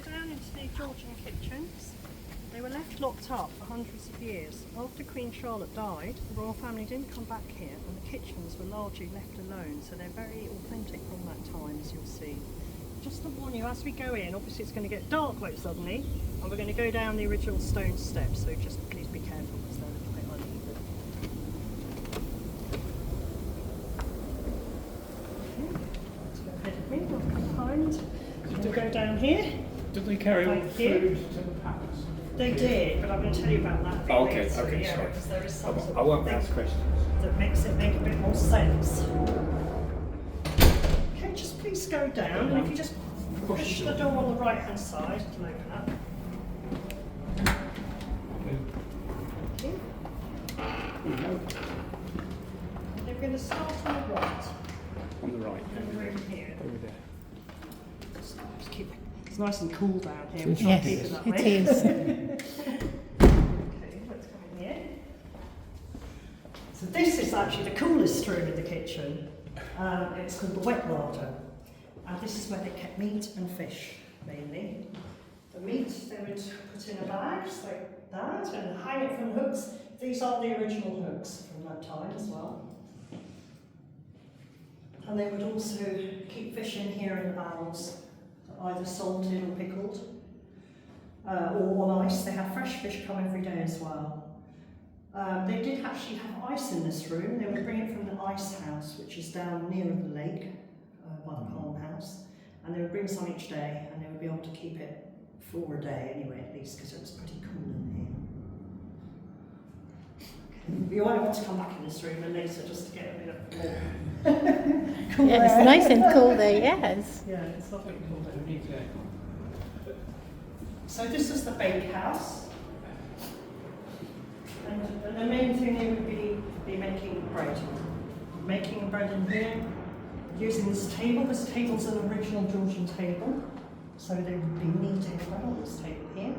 down into the Georgian kitchens. They were left locked up for hundreds of years. After Queen Charlotte died, the royal family didn't come back here and the kitchens were largely left alone, so they're very authentic from that time, as you'll see. Just to warn you, as we go in, obviously it's going to get dark quite suddenly, and we're going to go down the original stone steps, so just please be careful because they're a little bit uneven. Okay, let's go ahead of me, I'll come behind. We'll go down here. Did they carry all the Thank you. food to the palace? They did, but I'm going to tell you about that a bit Oh, okay, later, okay, yeah, sorry. because there is some sort I of won't thing ask questions. that makes it make a bit more sense. Okay, just please go down, and if you just push the door on the right hand side, it'll open up. Okay. And we're going to start on the right, On the right. in the room here. Over there. Just keep it. It's nice and cool down here. We'll try Yes, and keep it that it way. is. Okay, let's come in here. So this is actually the coolest room in the kitchen. It's called the wet larder. And this is where they kept meat and fish, mainly. The meat they would put in a bag, just like that, and hang it from hooks. These are the original hooks from that time as well. And they would also keep fish in here in the barrels, either salted or pickled, or on ice. They had fresh fish come every day as well. They did actually have ice in this room. They would bring it from the ice house, which is down near the lake, by the Palm House, and they would bring some each day, and they would be able to keep it for a day anyway, at least, because it was pretty cool in here. Okay. You might want to come back in this room and later just to get a bit of more cool Yeah, air. it's nice and cool there, yes. Yeah, it's lovely cool there. So this is the bakehouse, and the main thing here would be making bread. Making bread in here, using this table. This table's an original Georgian table, so they would be kneading bread on this table here.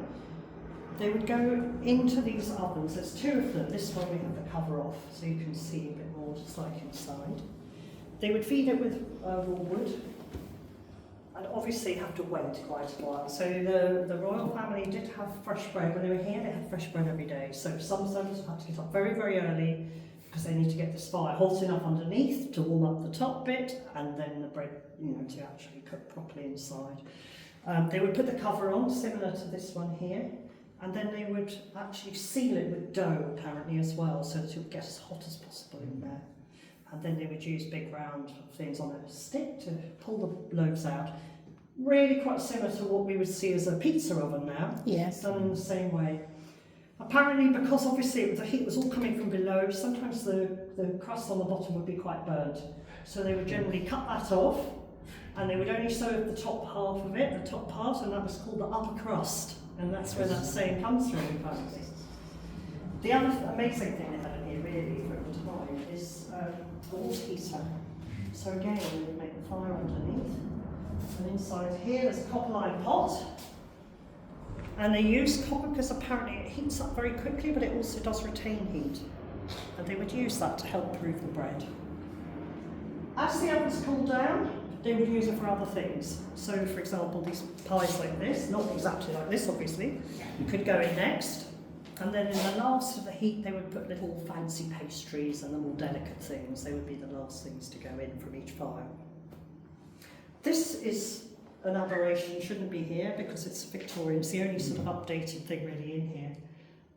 They would go into these ovens. There's two of them. This one we have the cover off, so you can see a bit more just like inside. They would feed it with raw wood, and obviously have to wait quite a while. So the royal family did have fresh bread. When they were here, they had fresh bread every day. So some servants had to get up very, very early because they need to get this fire hot enough underneath to warm up the top bit, and then the bread, to actually cook properly inside. They would put the cover on, similar to this one here, and then they would actually seal it with dough, apparently, as well, so that it would get as hot as possible in there. And then they would use big round things on a stick to pull the loaves out. Really quite similar to what we would see as a pizza oven now. Yes. Done in the same way. Apparently, because obviously the heat was all coming from below, sometimes the crust on the bottom would be quite burnt. So they would generally cut that off, and they would only serve the top half of it, the top part, and that was called the upper crust. And that's where that saying comes from, apparently. The other amazing thing they had in here, really, for the time, is a water heater. So again, we would make the fire underneath. And inside here, there's a copper lined pot. And they use copper because apparently it heats up very quickly, but it also does retain heat. And they would use that to help proof the bread. As the ovens cooled down, they would use it for other things. So, for example, these pies like this, not exactly like this, obviously, could go in next. And then in the last of the heat, they would put little fancy pastries and the more delicate things. They would be the last things to go in from each fire. This is an aberration, shouldn't be here because it's Victorian. It's the only sort of updated thing really in here.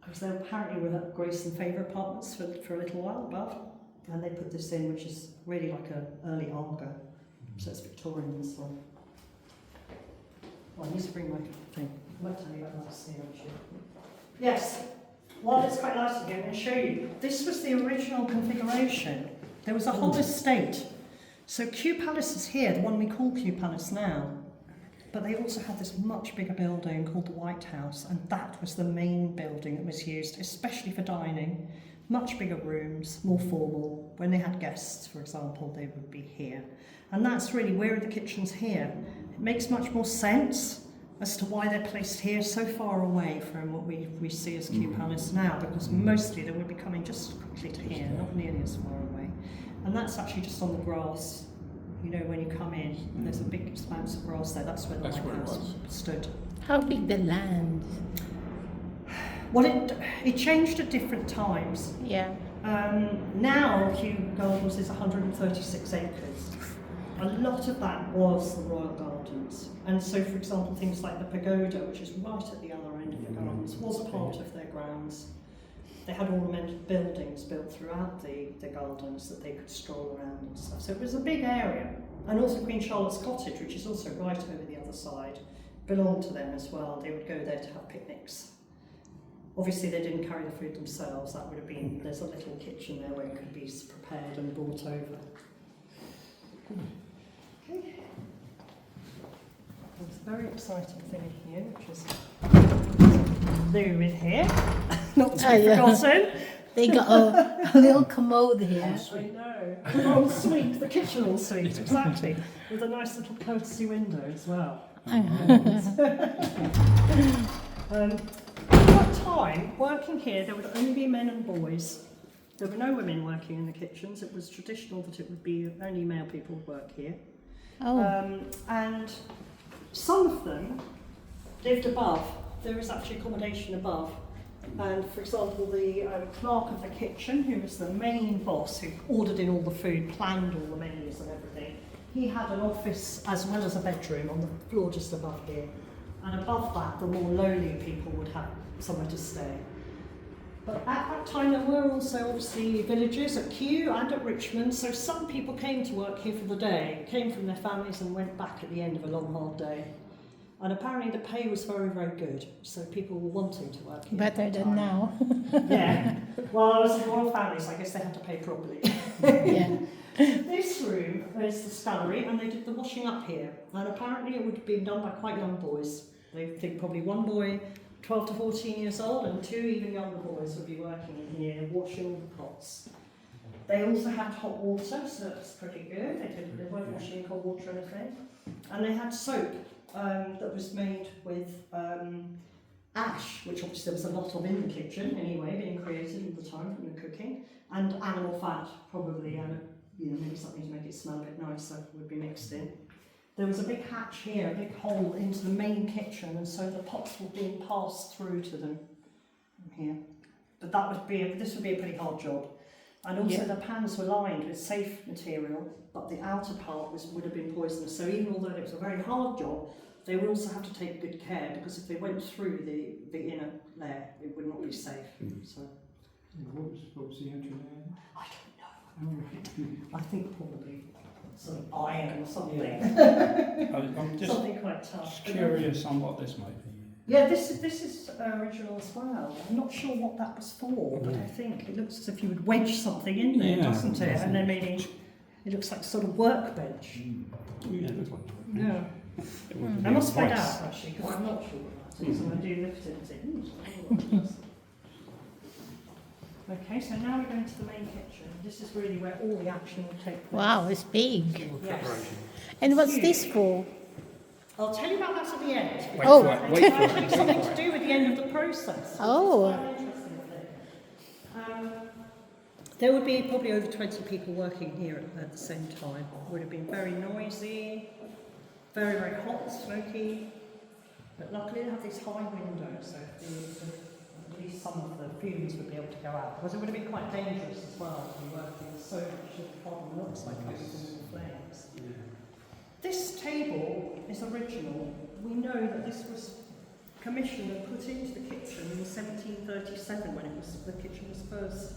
Because they apparently were at Grace and Favour apartments for a little while above. And they put this in, which is really like an early Olga. So it's Victorian, this one. Well, I need to bring my thing. I won't tell you about that here, actually. Yes, while it's quite nice again, I'm going to show you. This was the original configuration. There was a whole estate. So Kew Palace is here, the one we call Kew Palace now. But they also had this much bigger building called the White House, and that was the main building that was used, especially for dining. Much bigger rooms, more formal. When they had guests, for example, they would be here. And that's really, where are the kitchens here? It makes much more sense as to why they're placed here so far away from what we see as Kew Palace now, because mostly they would be coming just quickly to here, not nearly as far away. And that's actually just on the grass. When you come in, there's a big expanse of grass there. That's where the White House stood. How big the land? Well, it changed at different times. Yeah. Now Kew Gardens is 136 acres. A lot of that was the Royal Gardens. And so, for example, things like the pagoda, which is right at the other end of the gardens, was part of their grounds. They had ornamented buildings built throughout the gardens that they could stroll around and stuff. So it was a big area. And also Queen Charlotte's Cottage, which is also right over the other side, belonged to them as well. They would go there to have picnics. Obviously they didn't carry the food themselves. That would have been, there's a little kitchen there where it could be prepared and brought over. Okay. There's a very exciting thing in here, which is new in here. Not to be forgotten. They got a little commode here. I know. The ensuite, the kitchen ensuite, exactly. With a nice little courtesy window as well. At that time, working here, there would only be men and boys. There were no women working in the kitchens. It was traditional that it would be only male people would work here. Oh. And some of them lived above. There was actually accommodation above. And for example, the clerk of the kitchen, who was the main boss, who ordered in all the food, planned all the menus and everything, he had an office as well as a bedroom on the floor just above here. And above that, the more lowly people would have somewhere to stay. But at that time, there were also obviously villages at Kew and at Richmond, so some people came to work here for the day, came from their families and went back at the end of a long, hard day. And apparently the pay was very, very good, so people were wanting to work here. Better than now. Yeah. Well, I was in royal family, so I guess they had to pay properly. Yeah. This room is the scullery, and they did the washing up here. And apparently it would have been done by quite young boys. They think probably one boy, 12 to 14 years old, and two even younger boys would be working in here, washing all the pots. They also had hot water, so that's pretty good. They weren't washing in cold water or anything. And they had soap that was made with ash, which obviously there was a lot of in the kitchen anyway, being created all the time from the cooking, and animal fat probably, and maybe something to make it smell a bit nicer would be mixed in. There was a big hatch here, a big hole into the main kitchen, and so the pots were being passed through to them from here. But this would be a pretty hard job. And also the pans were lined with safe material, but the outer part would have been poisonous. So even although it was a very hard job, they would also have to take good care, because if they went through the inner layer, it would not be safe. So What was the entry there? I don't know. I think probably sort of iron or something. I'm just Something quite tough. curious on what this might be. Yeah, this is original as well. I'm not sure what that was for, but I think it looks as if you would wedge something in there, doesn't it? And then maybe it looks like sort of workbench. Yeah. I must find out actually, because I'm not sure what that is, and I do look at it and think, what is that? Okay, so now we're going to the main kitchen. This is really where all the action will take place. Wow, it's big. Yes. And what's this for? I'll tell you about that at the end. Oh. Wait for It's it. actually something to do with the end of the process. Oh. It's quite an interesting thing. There would be probably over 20 people working here at the same time. It would have been very noisy, very, very hot, smoky. But luckily they have these high windows, so at least some of the fumes would be able to go out. Because it would have been quite dangerous as well to be working with so much of carbon monoxide coming from the flames. This table is original. We know that this was commissioned and put into the kitchen in 1737 when the kitchen was first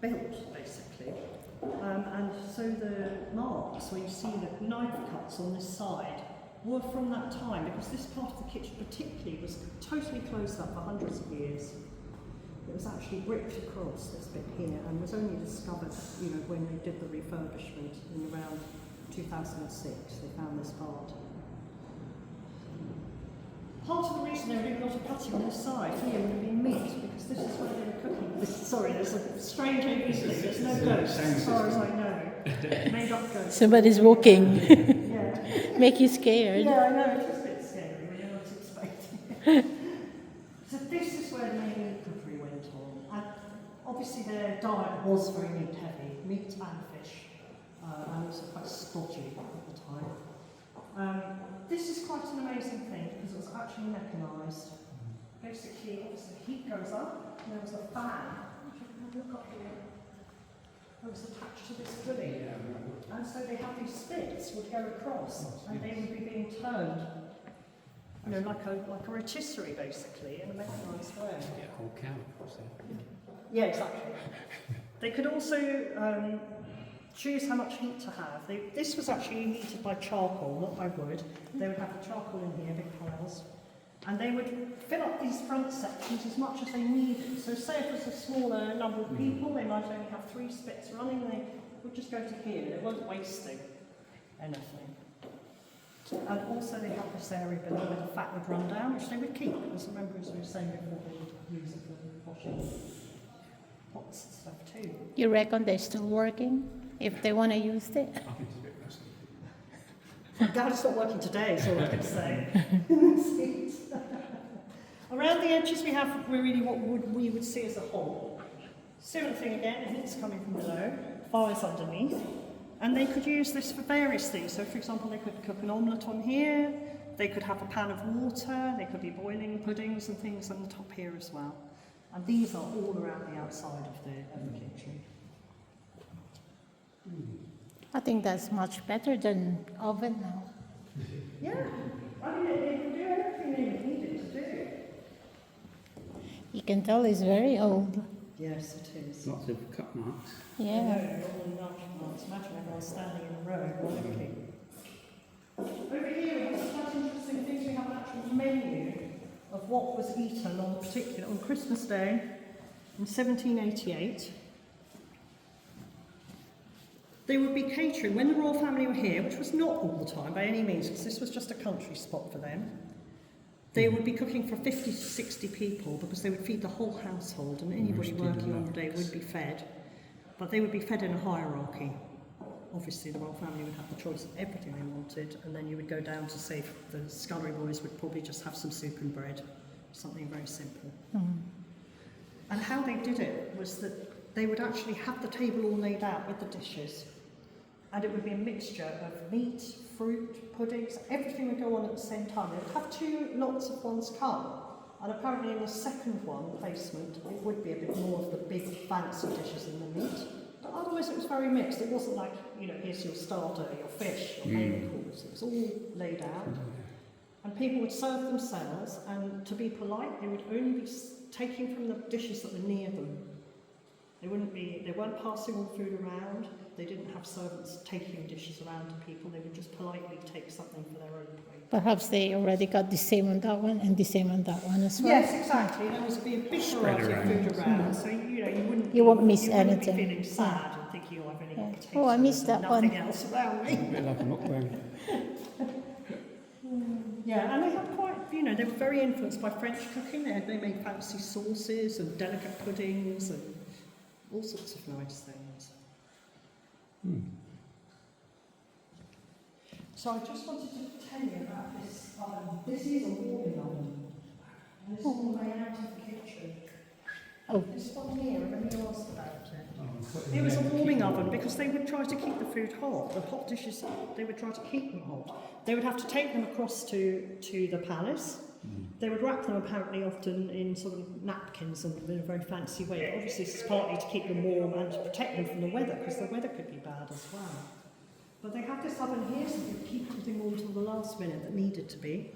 built, basically. And so the marks, where you see the knife cuts on this side, were from that time, because this part of the kitchen particularly was totally closed up for hundreds of years. It was actually bricked across this bit here, and was only discovered, when they did the refurbishment in around 2006. They found this part. Part of the reason they were doing a lot of cutting on this side here would have been meat, because this is where they were cooking. Sorry, there's a strange obesity. There's no ghosts, as far as I know. Made up ghosts. Somebody's walking. Yeah. Make you scared. Yeah, I know, it is a bit scary when you're not expecting it. So this is where the main cookery went on. And obviously their diet was very meat heavy, meat and fish, and also quite stodgy at the time. This is quite an amazing thing because it was actually mechanised. Basically, obviously, the heat goes up, and there was a fan. If you can look up here. It was attached to this pulley. And so they have these spits would go across, and they would be being turned. You know, like a rotisserie, basically, in a mechanised way. Get a whole cow across there. Yeah, exactly. They could also choose how much heat to have. This was actually heated by charcoal, not by wood. They would have the charcoal in here, big piles. And they would fill up these front sections as much as they needed. So say if there's a smaller number of people, they might only have 3 spits running, they would just go to here. They weren't wasting anything. And also they have this area below where the fat would run down, which they would keep. As remember, as we were saying before, they would use it for washing pots and stuff too. You reckon they're still working if they want to use it? I think it's a bit rusty. Dad, it's not working today, is all I can say. Around the edges we have really what we would see as a hole. Similar thing again, the heat's coming from below, fire's underneath. And they could use this for various things. So for example, they could cook an omelette on here, they could have a pan of water, they could be boiling puddings and things on the top here as well. And these are all around the outside of the kitchen. I think that's much better than oven now. Yeah, I mean, it can do everything they would need it to do. You can tell it's very old. Yes, it is. Lots of cut marks. Yeah. All the notch marks. Imagine everyone standing in a row while looking. Over here we have some quite interesting things. We have an actual menu of what was eaten on Christmas Day in 1788. They would be catering, when the royal family were here, which was not all the time by any means, because this was just a country spot for them, they would be cooking for 50 to 60 people because they would feed the whole household and anybody working on the day would be fed. But they would be fed in a hierarchy. Obviously the royal family would have the choice of everything they wanted, and then you would go down to say the scullery boys would probably just have some soup and bread, something very simple. And how they did it was that they would actually have the table all laid out with the dishes. And it would be a mixture of meat, fruit, puddings, everything would go on at the same time. They would have 2 lots of ones come. And apparently in the second one, the basement, it would be a bit more of the big fancy dishes and the meat. But otherwise it was very mixed. It wasn't like, you know, here's your starter, your fish, your main course. It was all laid out. And people would serve themselves, and to be polite, they would only be taking from the dishes that were near them. They weren't passing all food around. They didn't have servants taking dishes around to people. They would just politely take something for their own plate. Perhaps they already got the same on that one and the same on that one as well. Yes, exactly. There was be a big variety of food around, so You won't miss you anything. Wouldn't be feeling sad and thinking, oh, I've only got potatoes. Oh, I missed that and one. nothing else around me. A bit like a mukbang. Yeah, and they had quite, you know, they were very influenced by French cooking. They made fancy sauces and delicate puddings and all sorts of nice things. So I just wanted to tell you about this oven. This is a warming oven. And this is all made out of the kitchen. Oh. This one here, everybody asked about it. It was a warming oven because they would try to keep the food hot. The hot dishes, they would try to keep them hot. They would have to take them across to the palace. They would wrap them apparently often in sort of napkins and in a very fancy way. But obviously this is partly to keep them warm and to protect them from the weather, because the weather could be bad as well. But they had this oven here so they could keep everything warm until the last minute that needed to be.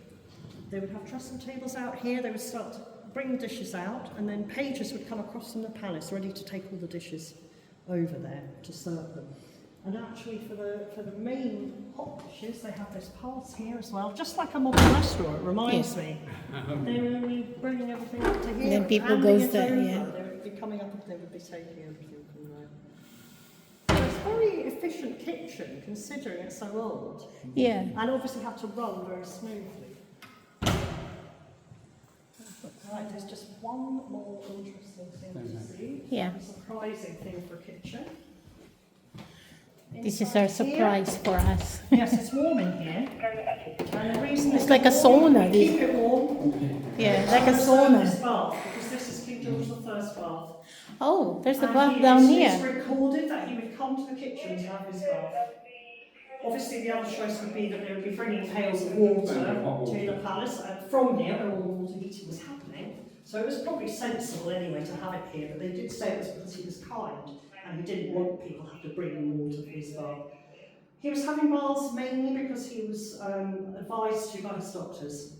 They would have dressing tables out here. They would start to bring the dishes out, and then pages would come across from the palace ready to take all the dishes over there to serve them. And actually for the main hot dishes, they have this pass here as well, just like a modern restaurant, it reminds me. They were only bringing everything up to here. And then people handing goes it there, over. yeah. They would be coming up and they would be taking everything from there. So it's a very efficient kitchen, considering it's so old. Yeah. And obviously have to run very smoothly. Right, there's just one more interesting thing to see. Yeah. A surprising thing for a kitchen. This is Inside our here- surprise for us. Yes, it's warm in here. And the reason It's like a warm, sauna, we keep it warm. Yeah, like a This sauna. bath, because this is King George I's bath. Oh, there's the And bath down It's here. recorded that he would come to the kitchen to have his bath. Obviously, the other choice would be that they would be bringing pails of water to the palace from here where all the water heating was happening. So it was probably sensible anyway to have it here, but they did say it was because he was kind and he didn't want people to have to bring water for his bath. He was having baths mainly because he was advised to by his doctors.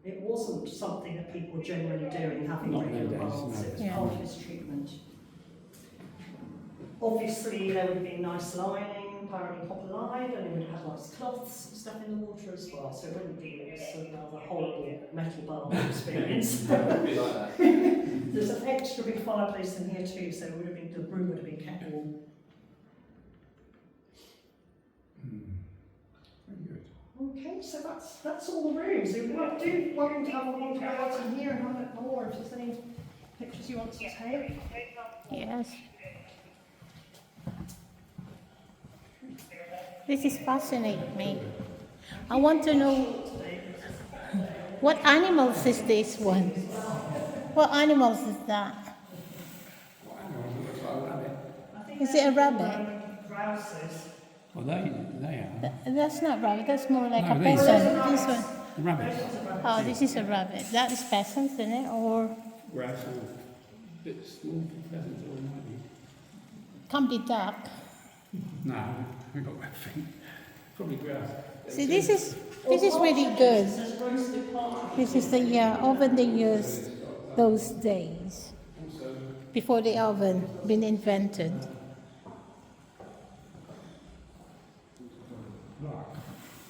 It wasn't something that people were generally doing, having Not regular nowadays, baths. no. It was Yeah. part of his treatment. Obviously, there would have been nice lining, apparently copper lined, and it would have nice cloths and stuff in the water as well, so it wouldn't be this another horrible metal bath experience. It'd be like that. There's an extra big fireplace in here too, so it would have been, the room would have been kept warm. Very good. Okay, so that's all the rooms. So we do welcome to have a walk out in here and have a bit more if there's any pictures you want to take. Yes. This is fascinating me. I want to know what animals is this one? What animals is that? Is it a rabbit? Grouses. Well, they are. That's not rabbit, that's more like No, a these- pheasant. This one. The rabbits. Oh, this is a rabbit. That is pheasant, isn't it? Or Grouse or a bit small for pheasants or might be. can't be duck. No, we've got that thing. Probably grouse. See, this is really good. There's roasted partridge. This is the oven they used those days before the oven been invented.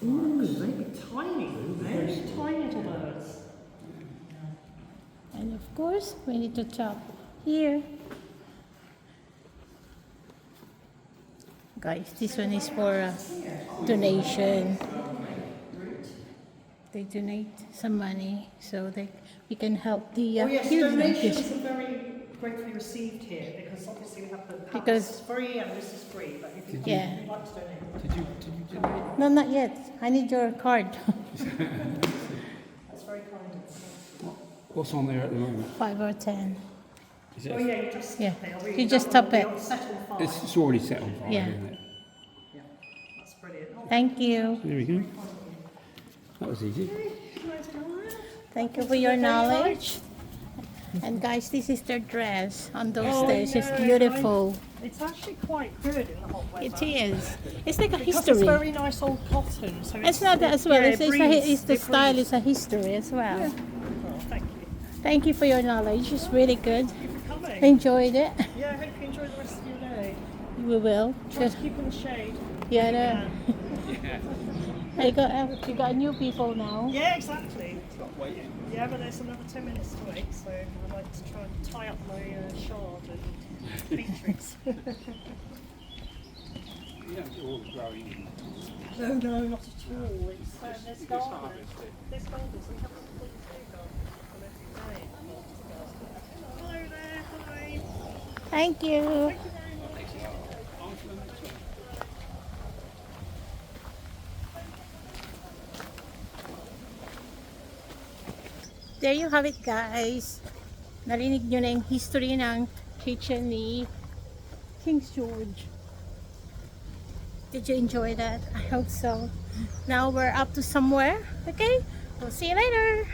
Ooh, they're tiny, very tiny little birds. And of course, we need to chop here. Guys, this one is for donation. They donate some money so we can help the Oh yes, kids like donations this. are very gratefully received here because obviously we have the palace Because- is free and this is free, but if you Yeah. would like to donate, Did you donate? No, not yet. I need your card. that's very kind. What's on there at the moment? 5 or 10. Is it? Oh yeah, you just Yeah. I really You just don't tap want it. to be set on fire. It's already set on fire, Yeah. isn't it? Yeah, that's brilliant. Oh, Thank you. There we go. That was easy. Thank you for your knowledge. And guys, this is their dress on those Oh, days. It's yeah, beautiful. It's actually quite good in the hot weather. It is. It's like a Because it's history. very nice old cotton. So It's not that as well. yeah, It's the it style breathes. is a history as well. Oh, thank you. Thank you for your knowledge. It's really good. Thank you for coming. Enjoyed it. Yeah, I hope you enjoy the rest of your day. We will. Try to keep in the shade. Yeah, I know. Yeah. You got new people now. Yeah, exactly. Yeah, but there's another 10 minutes to wait, so I'd like to try and tie up my shard and beatrix. You don't do all the growing. No, not at all. It's, there's gardeners. There's gardeners. We have to put the garden on every day. Hello there. Hi. Thank you. Thank you very much. There you have it, guys. Narinig nyo na yung history ng kitchen ni King George. Did you enjoy that? I hope so. Now we're up to somewhere. Okay? We'll see you later.